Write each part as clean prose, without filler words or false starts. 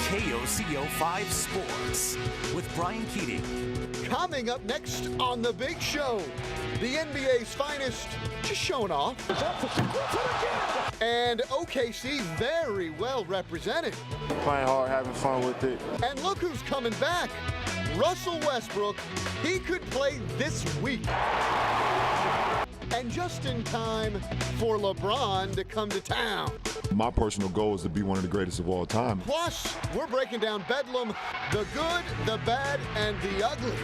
KOCO 5 Sports with Brian Keating. Coming up next on The Big Show, the NBA's finest just showing off. And OKC very well represented. Playing hard, having fun with it. And look who's coming back. Russell Westbrook. He could play this week. And just in time for LeBron to come to town. My personal goal is to be one of the greatest of all time. Plus, we're breaking down Bedlam, the good, the bad, and the ugly.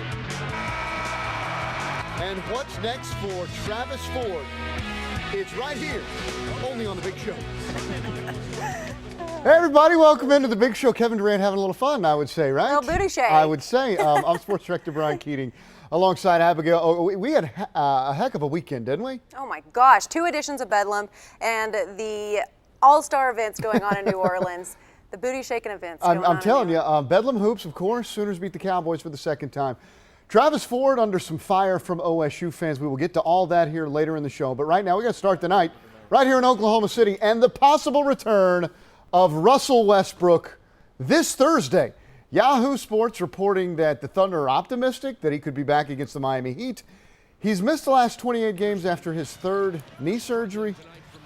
And what's next for Travis Ford? It's right here, only on The Big Show. Hey everybody, welcome into The Big Show. Kevin Durant having a little fun, I would say, right? A little booty shake. I would say. I'm Sports Director Brian Keating, alongside Abigail. Oh, we had a heck of a weekend, didn't we? Oh my gosh, 2 editions of Bedlam and the all-star events going on in New Orleans. The booty shaking events I'm telling you, Bedlam Hoops, of course. Sooners beat the Cowboys for the second time. Travis Ford under some fire from OSU fans. We will get to all that here later in the show. But right now, we got to start the night right here in Oklahoma City and the possible return of Russell Westbrook this Thursday. Yahoo Sports reporting that the Thunder are optimistic that he could be back against the Miami Heat. He's missed the last 28 games after his 3rd knee surgery.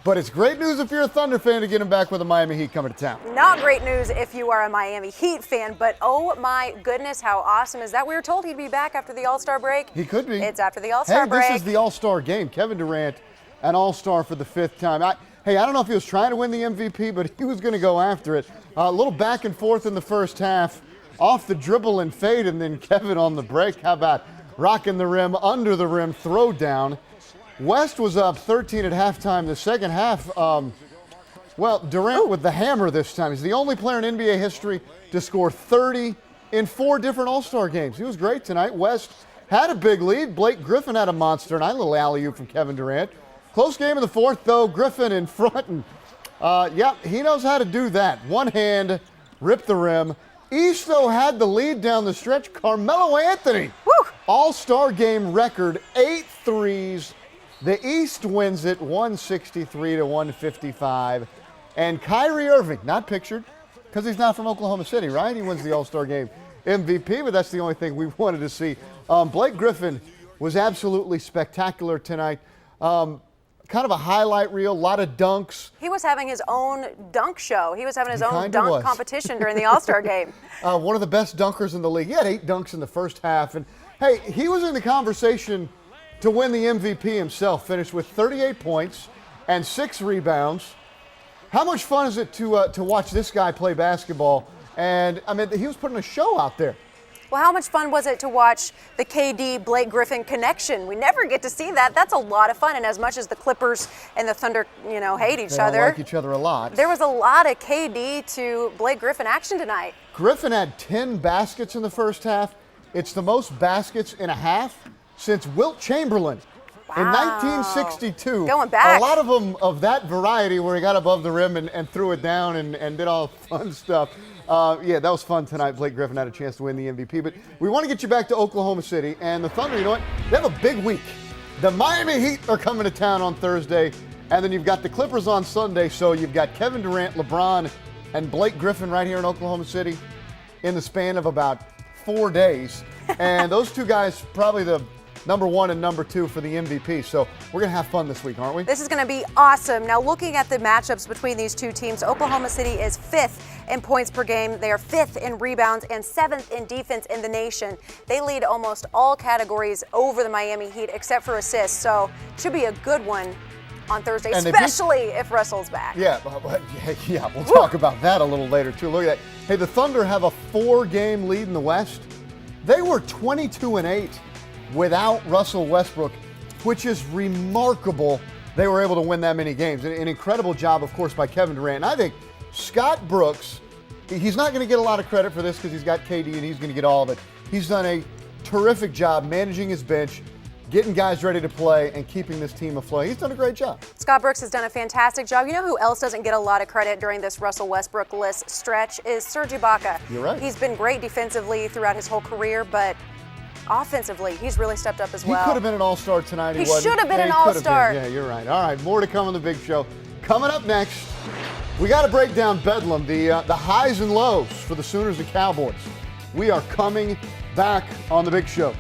But it's great news if you're a Thunder fan to get him back with the Miami Heat coming to town. Not great news if you are a Miami Heat fan, but oh my goodness, how awesome is that? We were told he'd be back after the All-Star break. He could be. It's after the All-Star break. Hey, this is the All-Star game. Kevin Durant, an All-Star for the 5th time. I don't know if he was trying to win the MVP, but he was going to go after it. A little back and forth in the first half, off the dribble and fade, and then Kevin on the break. How about rocking the rim, under the rim, throw down. West was up 13 at halftime. The second half, Durant with the hammer this time. He's the only player in NBA history to score 30 in 4 different All-Star games. He was great tonight. West had a big lead. Blake Griffin had a monster night. A little alley-oop from Kevin Durant. Close game in the 4th, though. Griffin in front. And, he knows how to do that. One hand, rip the rim. East, though, had the lead down the stretch. Carmelo Anthony, All-Star game record, 8 threes. The East wins it 163-155. And Kyrie Irving, not pictured, because he's not from Oklahoma City, right? He wins the All-Star game MVP, but that's the only thing we wanted to see. Blake Griffin was absolutely spectacular tonight. Kind of a highlight reel, a lot of dunks. He was having his own dunk show. He was having his own dunk competition during the All-Star game. One of the best dunkers in the league. He had 8 dunks in the first half. And, hey, he was in the conversation to win the MVP himself. Finished with 38 points and 6 rebounds. How much fun is it to watch this guy play basketball? And, he was putting a show out there. Well, how much fun was it to watch the KD Blake Griffin connection? We never get to see that. That's a lot of fun. And as much as the Clippers and the Thunder, hate each other, they like each other a lot. There was a lot of KD to Blake Griffin action tonight. Griffin had 10 baskets in the first half. It's the most baskets in a half since Wilt Chamberlain in 1962. Going back. A lot of them of that variety where he got above the rim and threw it down and did all fun stuff. That was fun tonight. Blake Griffin had a chance to win the MVP. But we want to get you back to Oklahoma City. And the Thunder, you know what? They have a big week. The Miami Heat are coming to town on Thursday. And then you've got the Clippers on Sunday. So you've got Kevin Durant, LeBron, and Blake Griffin right here in Oklahoma City in the span of about 4 days. And those 2 guys probably the number 1 and number 2 for the MVP. So we're going to have fun this week, aren't we? This is going to be awesome. Now, looking at the matchups between these 2 teams, Oklahoma City is 5th in points per game. They are 5th in rebounds and 7th in defense in the nation. They lead almost all categories over the Miami Heat except for assists. So it should be a good one on Thursday, especially if Russell's back. Yeah, we'll talk about that a little later, too. Look at that. Hey, the Thunder have a 4-game lead in the West. They were 22-8. Without Russell Westbrook, which is remarkable. They were able to win that many games. An incredible job, of course, by Kevin Durant. And I think Scott Brooks, he's not going to get a lot of credit for this because he's got KD and he's going to get all of it. He's done a terrific job managing his bench, getting guys ready to play, and keeping this team afloat. He's done a great job. Scott Brooks has done a fantastic job. You know who else doesn't get a lot of credit during this Russell Westbrook list stretch is Serge Ibaka. You're right. He's been great defensively throughout his whole career, but offensively, he's really stepped up as well. He could have been an all-star tonight. He should have been an all-star. Yeah, you're right. All right, more to come on the big show. Coming up next, We got to break down Bedlam, the highs and lows for the Sooners and Cowboys. We are coming back on the Big Show.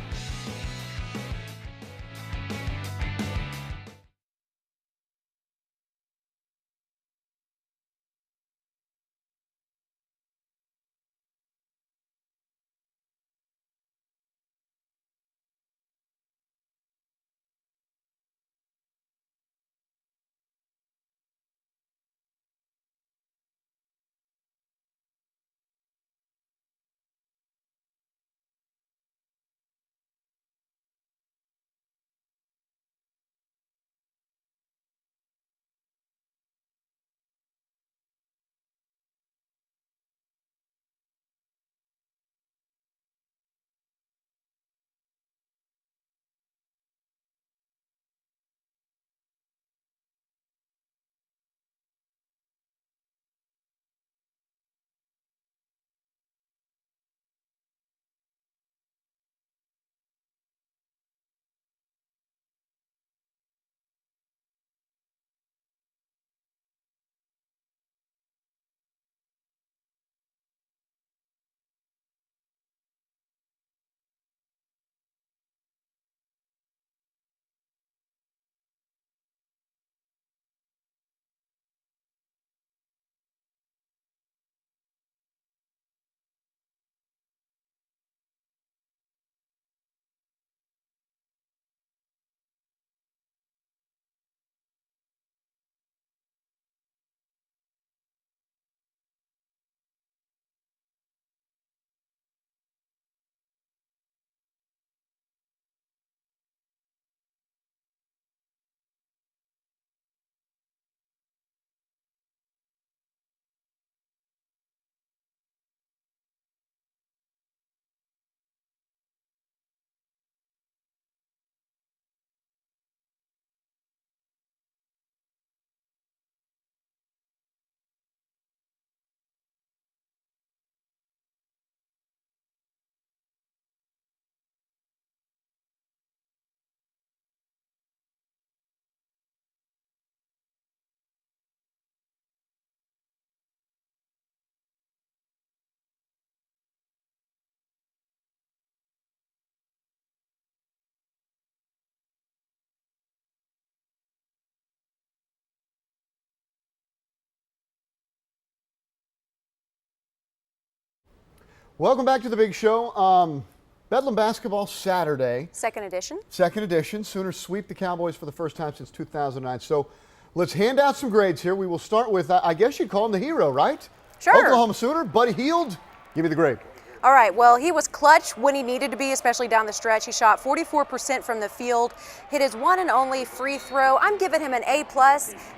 Welcome back to the Big Show. Bedlam Basketball Saturday. Second edition. Second edition. Sooners sweep the Cowboys for the first time since 2009. So let's hand out some grades here. We will start with, I guess you'd call him the hero, right? Sure. Oklahoma Sooner, Buddy Hield. Give me the grade. All right, well, he was clutch when he needed to be, especially down the stretch. He shot 44% from the field, hit his one and only free throw. I'm giving him an A+,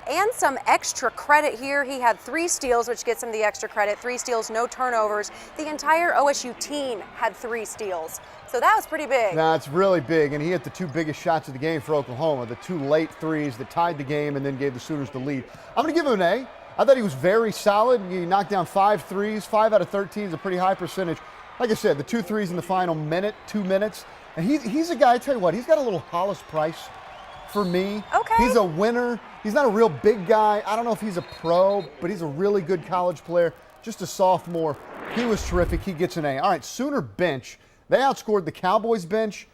and some extra credit here. He had 3 steals, which gets him the extra credit. 3 steals, no turnovers. The entire OSU team had 3 steals. So that was pretty big. That's really big, and he hit the 2 biggest shots of the game for Oklahoma, the 2 late threes that tied the game and then gave the Sooners the lead. I'm going to give him an A. I thought he was very solid. He knocked down 5 threes. 5 out of 13 is a pretty high percentage. Like I said, the 2 threes in the final minute, 2 minutes. And he's a guy, I tell you what, he's got a little Hollis Price for me. Okay. He's a winner. He's not a real big guy. I don't know if he's a pro, but he's a really good college player. Just a sophomore. He was terrific. He gets an A. All right, Sooner bench. They outscored the Cowboys bench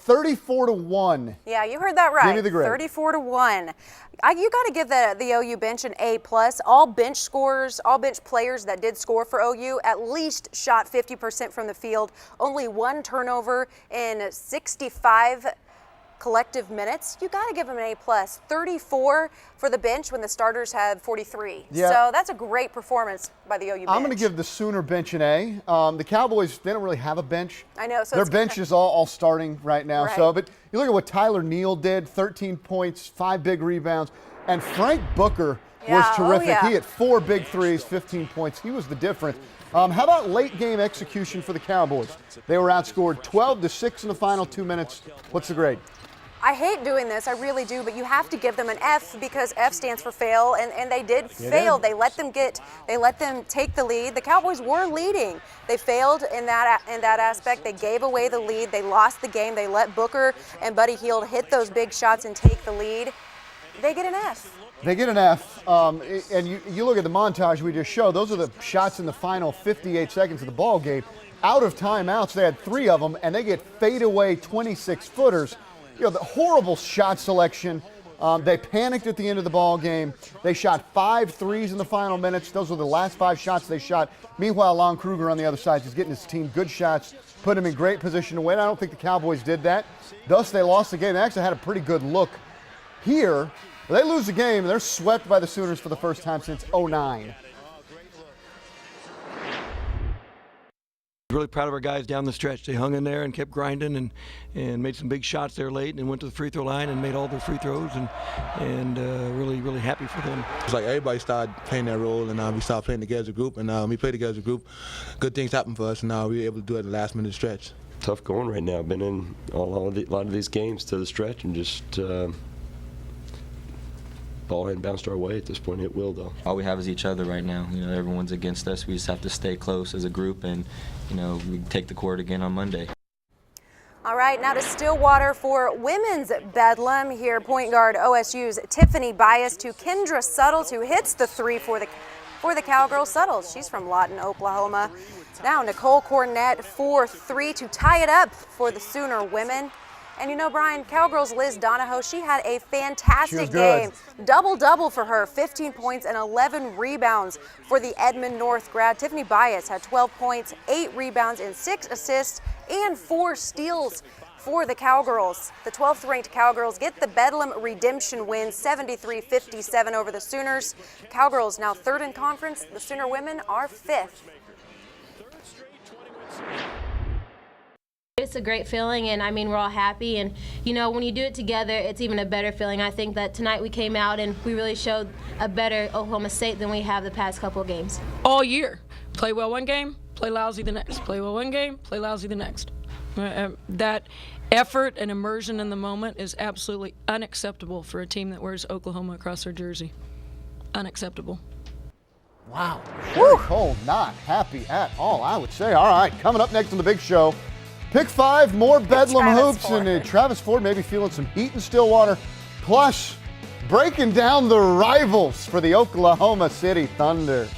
34-1. Yeah, you heard that right. Give me the grade. 34-1. You got to give the OU bench an A+. All bench scorers, all bench players that did score for OU at least shot 50% from the field. Only 1 turnover in 65 collective minutes. You got to give them an A+. 34 for the bench when the starters had 43. Yeah. So that's a great performance by the OU bench. I'm going to give the Sooner bench an A. The Cowboys, they don't really have a bench. I know. So their bench is all starting right now. Right. So, but you look at what Tyler Neal did, 13 points, 5 big rebounds. And Frank Booker was terrific. Oh, yeah. He hit 4 big threes, 15 points. He was the difference. How about late game execution for the Cowboys? They were outscored 12-6 in the final 2 minutes. What's the grade? I hate doing this, I really do, but you have to give them an F because F stands for fail, and they did fail. They let them take the lead. The Cowboys were leading. They failed in that aspect. They gave away the lead. They lost the game. They let Booker and Buddy Hield hit those big shots and take the lead. They get an F. They get an F, and you look at the montage we just showed. Those are the shots in the final 58 seconds of the ball game. Out of timeouts, they had 3 of them, and they get fadeaway 26-footers. You know, the horrible shot selection. They panicked at the end of the ball game. They shot 5 threes in the final minutes. Those were the last 5 shots they shot. Meanwhile, Lon Kruger on the other side is getting his team good shots, put him in great position to win. I don't think the Cowboys did that. Thus, they lost the game. They actually had a pretty good look here. They lose the game, and they're swept by the Sooners for the first time since '09. Really proud of our guys down the stretch. They hung in there and kept grinding and made some big shots there late and went to the free throw line and made all their free throws and really happy for them. It's like everybody started playing their role and we started playing together as a group and we played together as a group. Good things happened for us and we were able to do it at the last minute stretch. Tough going right now. Been in a lot of these games to the stretch and just ball hadn't bounced our way at this point. It will, though. All we have is each other right now. You know, everyone's against us. We just have to stay close as a group, and you know, we take the court again on Monday. All right, now to Stillwater for women's bedlam here. Point guard OSU's Tiffany Bias to Kendra Suttles, who hits the 3 for the Cowgirls. Suttles, she's from Lawton, Oklahoma. Now Nicole Cornett for 3 to tie it up for the Sooner women. And you know, Brian, Cowgirls' Liz Donahoe, she had a fantastic game. Double-double for her, 15 points and 11 rebounds for the Edmond North grad. Tiffany Bias had 12 points, 8 rebounds, and 6 assists, and 4 steals for the Cowgirls. The 12th ranked Cowgirls get the Bedlam redemption win, 73-57 over the Sooners. Cowgirls now 3rd in conference. The Sooner women are 5th. It's a great feeling, and I mean, we're all happy, and you know, when you do it together, it's even a better feeling. I think that tonight we came out and we really showed a better Oklahoma State than we have the past couple of games. All year, play well one game, play lousy the next. Play well one game, play lousy the next. That effort and immersion in the moment is absolutely unacceptable for a team that wears Oklahoma across their jersey. Unacceptable. Wow. Sherry Cole not happy at all, I would say. All right, coming up next on the big show, Pick 5, more Bedlam hoops, and Travis Ford maybe feeling some heat in Stillwater. Plus, breaking down the rivals for the Oklahoma City Thunder.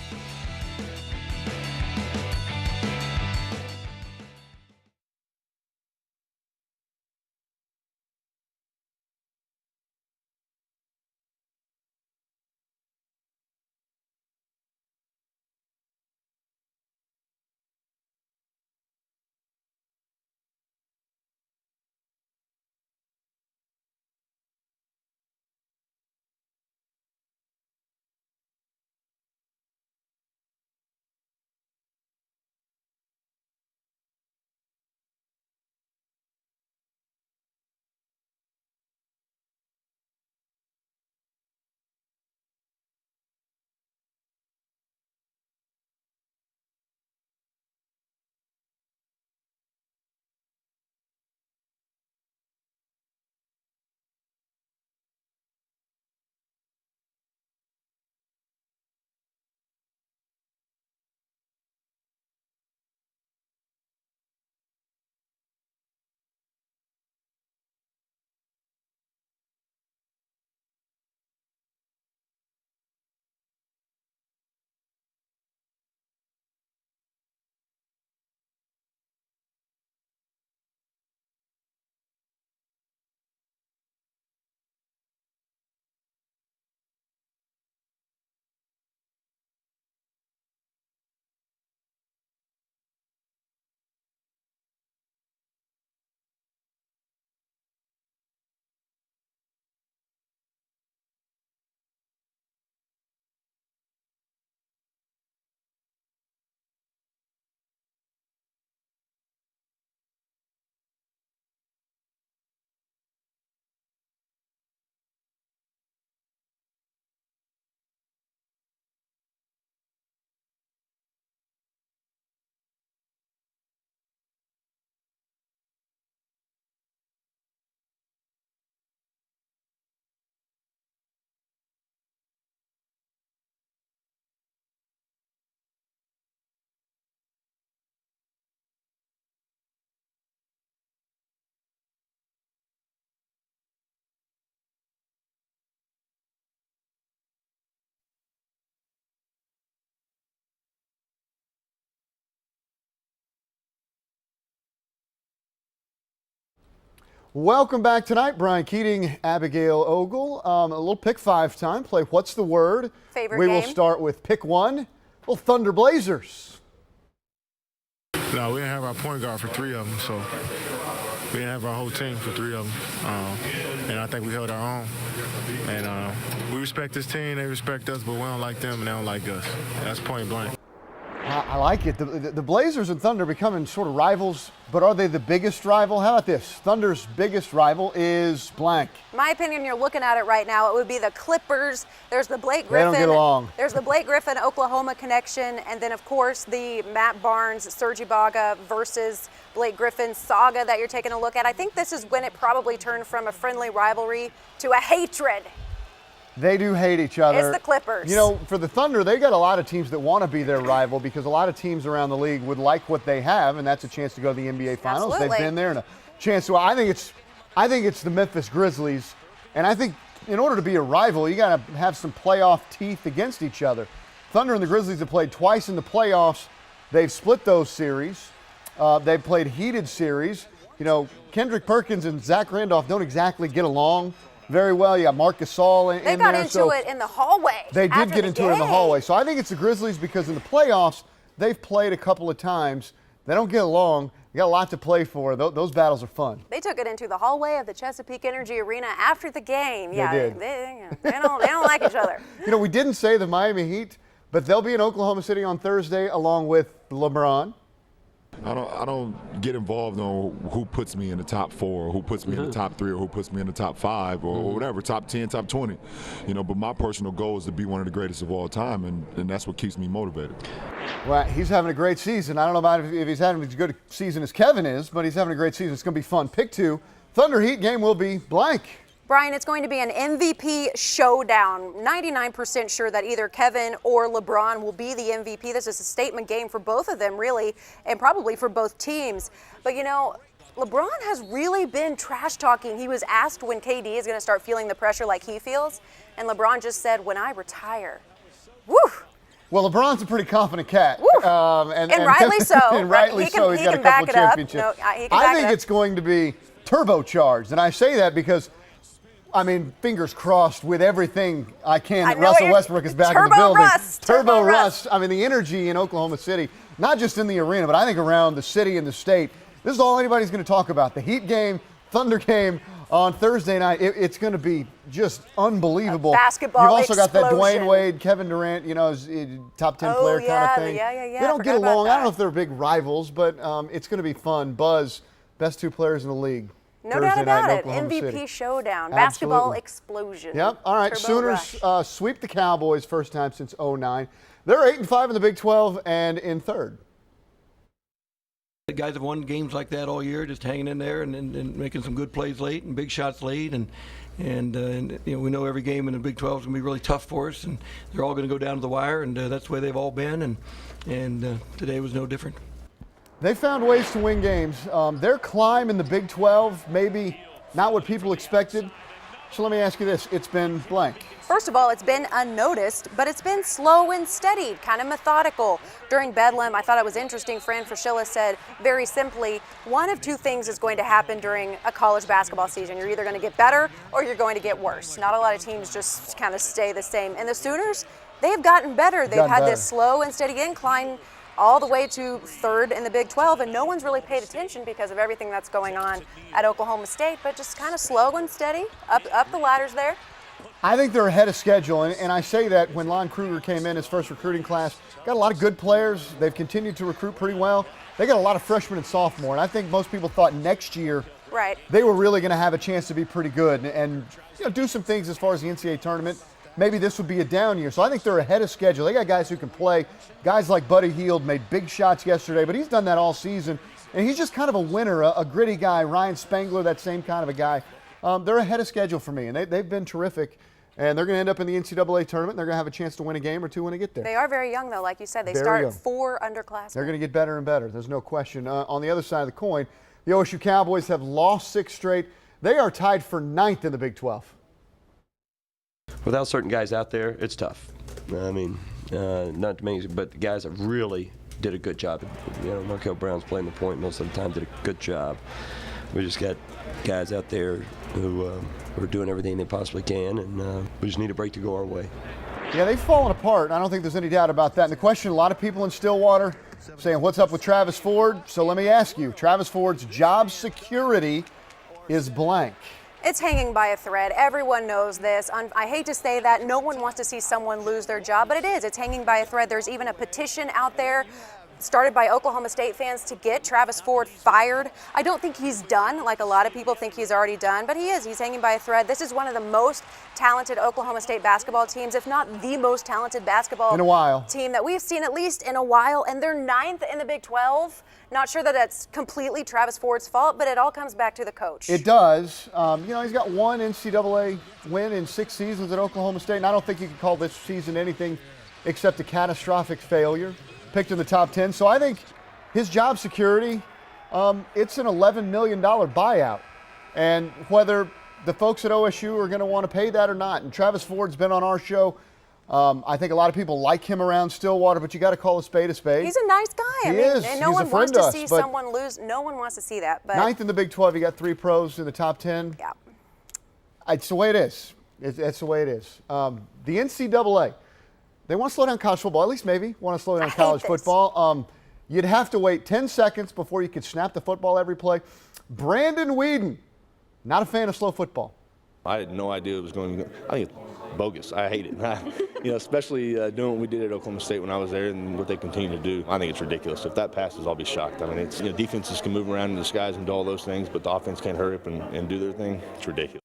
Welcome back tonight, Brian Keating, Abigail Ogle. A little pick 5 time. Play What's the Word? Favorite We game? will start with pick 1. Well, Thunder Blazers. No, we didn't have our point guard for 3 of them, so we didn't have our whole team for 3 of them. And I think we held our own. And we respect this team, they respect us, but we don't like them and they don't like us. That's point blank. I like it. The Blazers and Thunder becoming sort of rivals, but are they the biggest rival? How about this? Thunder's biggest rival is blank. My opinion, you're looking at it right now, it would be the Clippers. There's the Blake They Griffin. don't get along. There's the Blake Griffin Oklahoma connection, and then of course the Matt Barnes, Serge Ibaka versus Blake Griffin saga that you're taking a look at. I think this is when it probably turned from a friendly rivalry to a hatred. They do hate each other. It's the Clippers. You know, for the Thunder, they got a lot of teams that want to be their rival because a lot of teams around the league would like what they have, and that's a chance to go to the NBA Finals. Absolutely. They've been there and a chance to. I think it's the Memphis Grizzlies, and I think in order to be a rival, you got to have some playoff teeth against each other. Thunder and the Grizzlies have played twice in the playoffs. They've split those series. They've played heated series. You know, Kendrick Perkins and Zach Randolph don't exactly get along very well. You got Marc Gasol in there. They got into it in the hallway. They did after get the into it in the game. hallway. So I think it's the Grizzlies because in the playoffs, they've played a couple of times. They don't get along. You got a lot to play for. Those battles are fun. They took it into the hallway of the Chesapeake Energy Arena after the game. They Yeah, did. They don't like each other. You know, we didn't say the Miami Heat, but they'll be in Oklahoma City on Thursday along with LeBron. I don't get involved on who puts me in the top 4 or who puts me in the top 3 or who puts me in the top 5 or whatever, top 10, top 20. You know, but my personal goal is to be one of the greatest of all time, and that's what keeps me motivated. Well, he's having a great season. I don't know about if he's having as good a season as Kevin is, but he's having a great season. It's going to be fun. Pick 2, Thunder Heat game will be blank. Brian, it's going to be an MVP showdown. 99% sure that either Kevin or LeBron will be the MVP. This is a statement game for both of them, really, and probably for both teams. But, you know, LeBron has really been trash talking. He was asked when KD is going to start feeling the pressure like he feels, and LeBron just said, when I retire. Woo! Well, LeBron's a pretty confident cat. And rightly so. And rightly so. He's got a couple of championships. No, he can I back think it up. it's going to be turbocharged. And I say that because, I mean, fingers crossed with everything I can that Russell Westbrook is back in the building. Turbo Russ. I mean, the energy in Oklahoma City, not just in the arena, but I think around the city and the state. This is all anybody's going to talk about. The Heat game, Thunder game on Thursday night. It's going to be just unbelievable. Basketball You've also got that explosion. Dwayne Wade, Kevin Durant, you know, top 10 player kind of thing. Yeah. They don't get forgot about along. I don't know that. if they're big rivals, but it's going to be fun. Buzz, best 2 players in the league. No Thursday doubt about night in it. Oklahoma MVP City. showdown. Basketball Absolutely. explosion. Yep. All right. Turbo Sooners sweep the Cowboys first time since 2009. They're 8-5 in the Big 12 and in third. The guys have won games like that all year, just hanging in there and making some good plays late and big shots late. And you know, we know every game in the Big 12 is going to be really tough for us, and they're all going to go down to the wire, and that's the way they've all been. And today was no different. They found ways to win games. Their climb in the Big 12, maybe not what people expected. So let me ask you this. It's been blank. First of all, it's been unnoticed, but it's been slow and steady, kind of methodical. During Bedlam, I thought it was interesting. Fran Fraschilla said very simply, one of 2 things is going to happen during a college basketball season. You're either going to get better or you're going to get worse. Not a lot of teams just kind of stay the same. And the Sooners, they have gotten better. They've had this slow and steady incline all the way to third in the Big 12, and no one's really paid attention because of everything that's going on at Oklahoma State, but just kind of slow and steady, up the ladders there. I think they're ahead of schedule, and I say that when Lon Kruger came in his first recruiting class, got a lot of good players. They've continued to recruit pretty well. They got a lot of freshmen and sophomore, and I think most people thought next year they were really going to have a chance to be pretty good and you know, do some things as far as the NCAA tournament. Maybe this would be a down year. So I think they're ahead of schedule. They got guys who can play. Guys like Buddy Hield made big shots yesterday, but he's done that all season. And he's just kind of a winner, a gritty guy. Ryan Spangler, that same kind of a guy. They're ahead of schedule for me, and they've been terrific. And they're going to end up in the NCAA tournament. And they're going to have a chance to win a game or 2 when they get there. They are very young, though, like you said. They Very start young. 4 underclassmen. They're going to get better and better. There's no question. On the other side of the coin, the OSU Cowboys have lost 6 straight. They are tied for 9th in the Big 12. Without certain guys out there, it's tough. I mean, not to mention, but the guys that really did a good job. You know, Markel Brown's playing the point most of the time, did a good job. We just got guys out there who are doing everything they possibly can, and we just need a break to go our way. Yeah, they've fallen apart. I don't think there's any doubt about that. And the question, a lot of people in Stillwater saying, what's up with Travis Ford? So let me ask you, Travis Ford's job security is blank. It's hanging by a thread. Everyone knows this. I hate to say that. No one wants to see someone lose their job, but it is. It's hanging by a thread. There's even a petition out there started by Oklahoma State fans to get Travis Ford fired. I don't think he's done, like a lot of people think he's already done, but he is. He's hanging by a thread. This is one of the most talented Oklahoma State basketball teams, if not the most talented basketball in a while team that we've seen, at least in a while, and they're 9th in the Big 12. Not sure that that's completely Travis Ford's fault, but it all comes back to the coach. It does. He's got one NCAA win in 6 seasons at Oklahoma State, and I don't think you can call this season anything except a catastrophic failure. Picked in the top 10. So I think his job security, it's an $11 million buyout. And whether the folks at OSU are going to want to pay that or not, and Travis Ford's been on our show. I think a lot of people like him around Stillwater, but you got to call a spade a spade. He's a nice guy. He is. And no He's one a friend wants to to us, see but someone lose. No one wants to see that. But 9th in the Big 12, you got 3 pros in the top 10. Yeah. It's the way it is. It's the way it is. The NCAA, they want to slow down college football, at least maybe want to slow down college football. You'd have to wait 10 seconds before you could snap the football every play. Brandon Whedon, not a fan of slow football. I had no idea it was going to go. I think it's bogus. I hate it. Especially doing what we did at Oklahoma State when I was there and what they continue to do. I think it's ridiculous. If that passes, I'll be shocked. I mean, it's defenses can move around in the skies and do all those things, but the offense can't hurry up and do their thing. It's ridiculous.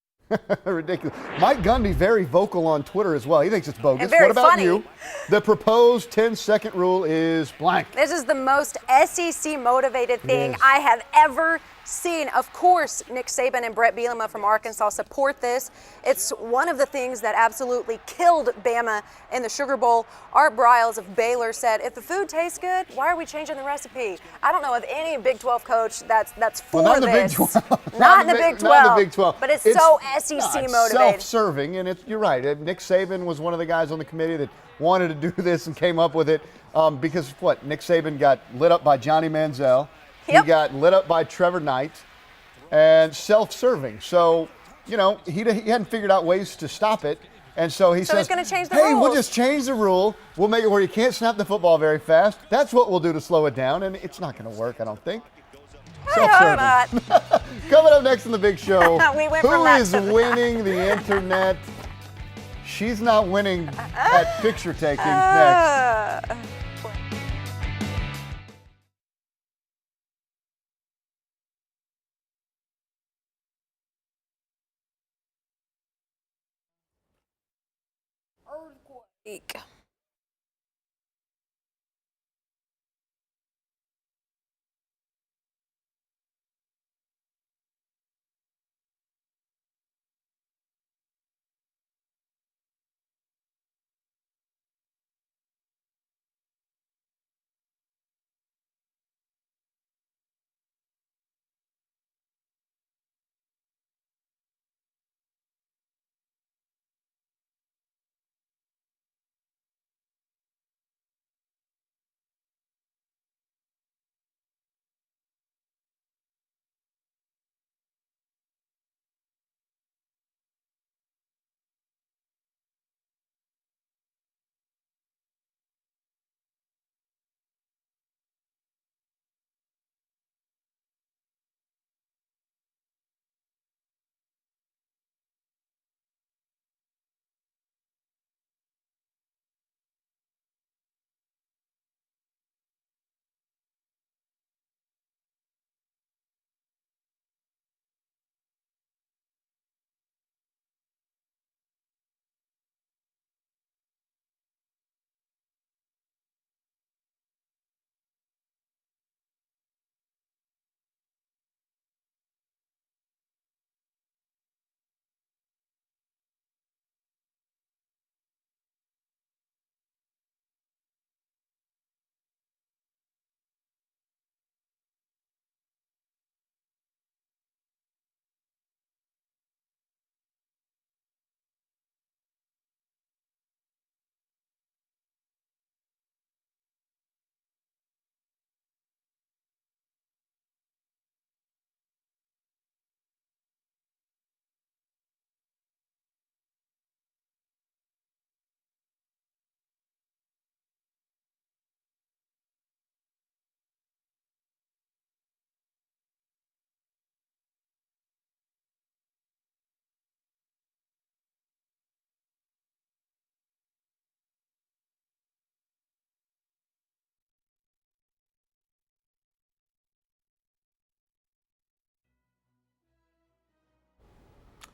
Ridiculous. Mike Gundy, very vocal on Twitter as well. He thinks it's bogus. And very What about funny. you? The proposed 10-second rule is blank. This is the most SEC motivated thing Yes. I have ever seen. Of course, Nick Saban and Brett Bielema from Arkansas support this. It's one of the things that absolutely killed Bama in the Sugar Bowl. Art Briles of Baylor said, if the food tastes good, why are we changing the recipe? I don't know of any Big 12 coach that's for Not in the this. Big 12. Not in the Big 12. Not in the Big 12. But it's so SEC it's motivated. self-serving, and you're right. Nick Saban was one of the guys on the committee that wanted to do this and came up with it because, Nick Saban got lit up by Johnny Manziel. Yep. He got lit up by Trevor Knight. And self-serving. So, he hadn't figured out ways to stop it. And so he says, he's going to change the hey, rules. we'll just change the rule. We'll make it where you can't snap the football very fast. That's what we'll do to slow it down. And it's not going to work, I don't think. I hope not. Coming up next in the big show, We went from who that is to winning the internet? She's not winning at picture taking next. Earthquake.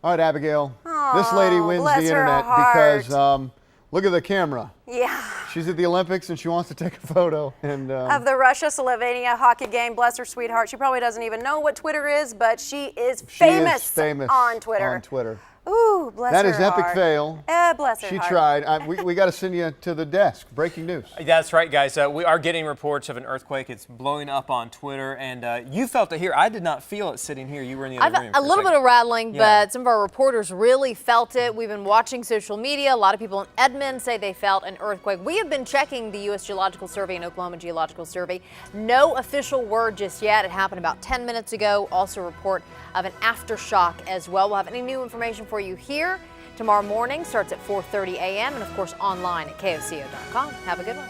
All right, Abigail. Aw, This lady wins bless the her internet heart. because look at the camera. Yeah. She's at the Olympics and she wants to take a photo. And Of the Russia-Slovenia hockey game. Bless her sweetheart. She probably doesn't even know what Twitter is, but she is famous on Twitter. Ooh, bless her That is epic heart. fail. Bless her She heart. tried. We got to send you to the desk. Breaking news. That's right, guys. We are getting reports of an earthquake. It's blowing up on Twitter, and you felt it here. I did not feel it sitting here. You were in the other room. A little bit of rattling, Yeah. but some of our reporters really felt it. We've been watching social media. A lot of people in Edmond say they felt an earthquake. We have been checking the U.S. Geological Survey and Oklahoma Geological Survey. No official word just yet. It happened about 10 minutes ago. Also a report of an aftershock as well. We'll have any new information for you here. Tomorrow morning starts at 4:30 a.m. and, of course, online at KOCO.com. Have a good one.